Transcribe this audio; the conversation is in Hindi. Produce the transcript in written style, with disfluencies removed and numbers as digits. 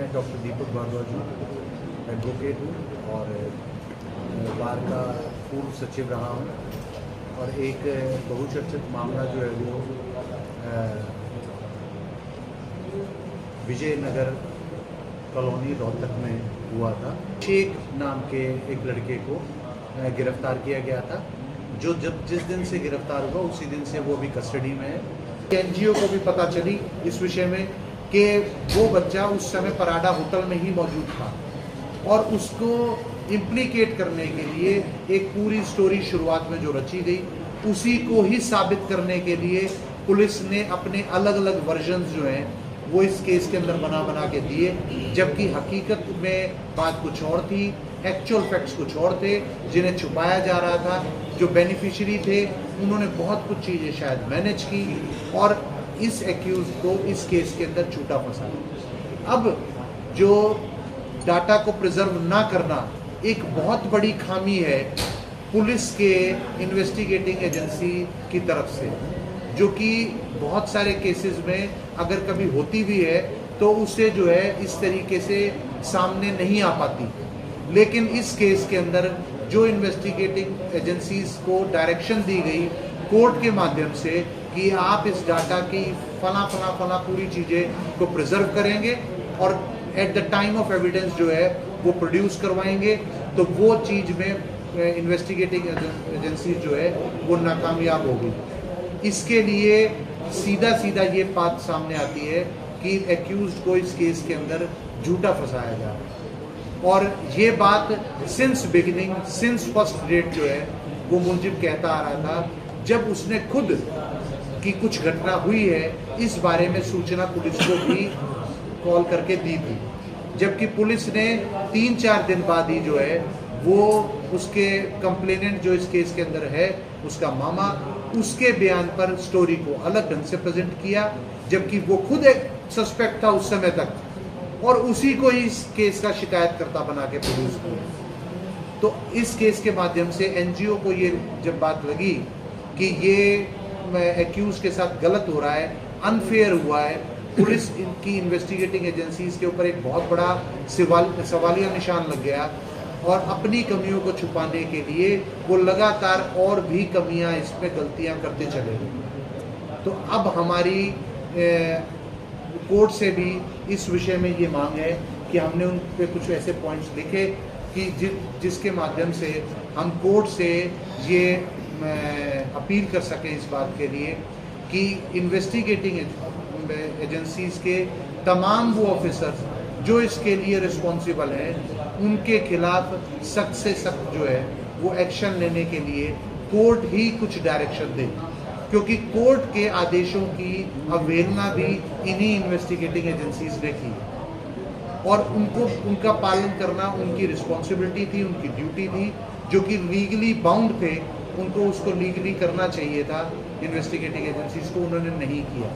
मैं डॉक्टर दीपक भारद्वाज हूँ, एडवोकेट हूँ और बार का पूर्व सचिव रहा हूँ। और एक बहुचर्चित मामला जो है वो विजयनगर कॉलोनी रोहतक में हुआ था। शेख नाम के एक लड़के को गिरफ्तार किया गया था, जो जिस दिन से गिरफ्तार हुआ उसी दिन से वो भी कस्टडी में है। एनजीओ को भी पता चली इस विषय में कि वो बच्चा उस समय पराडा होटल में ही मौजूद था और उसको इम्प्लीकेट करने के लिए एक पूरी स्टोरी शुरुआत में जो रची गई, उसी को ही साबित करने के लिए पुलिस ने अपने अलग अलग वर्जन्स जो हैं वो इस केस के अंदर बना के दिए, जबकि हकीकत में बात कुछ और थी। एक्चुअल फैक्ट्स कुछ और थे जिन्हें छुपाया जा रहा था। जो बेनिफिशियरी थे उन्होंने बहुत कुछ चीज़ें शायद मैनेज की और इस एक्यूज को इस केस के अंदर झूठा फंसाया। अब जो डाटा को प्रिजर्व ना करना एक बहुत बड़ी खामी है पुलिस के इन्वेस्टिगेटिंग एजेंसी की तरफ से, जो कि बहुत सारे केसेस में अगर कभी होती भी है तो उससे जो है इस तरीके से सामने नहीं आ पाती। लेकिन इस केस के अंदर जो इन्वेस्टिगेटिंग एजेंसीज को डायरेक्शन दी गई कोर्ट के माध्यम से कि आप इस डाटा की फला पूरी चीज़ें को प्रिजर्व करेंगे और at the time of evidence जो है वो प्रोड्यूस करवाएंगे, तो वो चीज़ में इन्वेस्टिगेटिंग एजेंसी जो है वो नाकामयाब होगी। इसके लिए सीधा ये बात सामने आती है कि एक्यूज्ड को इस केस के अंदर झूठा फंसाया जा रहा है। और ये बात since beginning, since first date जो है वो मुलजिम कहता आ रहा था, जब उसने खुद की कुछ घटना हुई है इस बारे में सूचना पुलिस को भी कॉल करके दी थी, जबकि पुलिस ने 3-4 दिन बाद ही जो है वो उसके कंप्लेनेंट जो इस केस के अंदर है उसका मामा, उसके बयान पर स्टोरी को अलग ढंग से प्रेजेंट किया, जबकि वो खुद एक सस्पेक्ट था उस समय तक और उसी को इस केस का शिकायतकर्ता बना के प्रोड्यूस किया। तो इस केस के माध्यम से एनजीओ को ये जब बात लगी कि ये एक्यूज के साथ गलत हो रहा है, अनफेयर हुआ है, पुलिस की इन्वेस्टिगेटिंग एजेंसीज के ऊपर एक बहुत बड़ा सवालिया निशान लग गया और अपनी कमियों को छुपाने के लिए वो लगातार और भी कमियां इसमें गलतियां करते चले गए। तो अब हमारी कोर्ट से भी इस विषय में ये मांग है कि हमने उन पे कुछ ऐसे पॉइंट्स लिखे कि जिसके माध्यम से हम कोर्ट से ये अपील कर सकें इस बात के लिए कि इन्वेस्टिगेटिंग एजेंसीज के तमाम वो ऑफिसर्स जो इसके लिए रिस्पॉन्सिबल हैं उनके खिलाफ सख्त से सख्त जो है वो एक्शन लेने के लिए कोर्ट ही कुछ डायरेक्शन दे, क्योंकि कोर्ट के आदेशों की अवहेलना भी इन्हीं इन्वेस्टिगेटिंग एजेंसीज ने की और उनका पालन करना उनकी रिस्पॉन्सिबिलिटी थी, उनकी ड्यूटी थी, जो कि लीगली बाउंड थे, उनको उसको लीगली करना चाहिए था इन्वेस्टिगेटिंग एजेंसीज को, उन्होंने नहीं किया।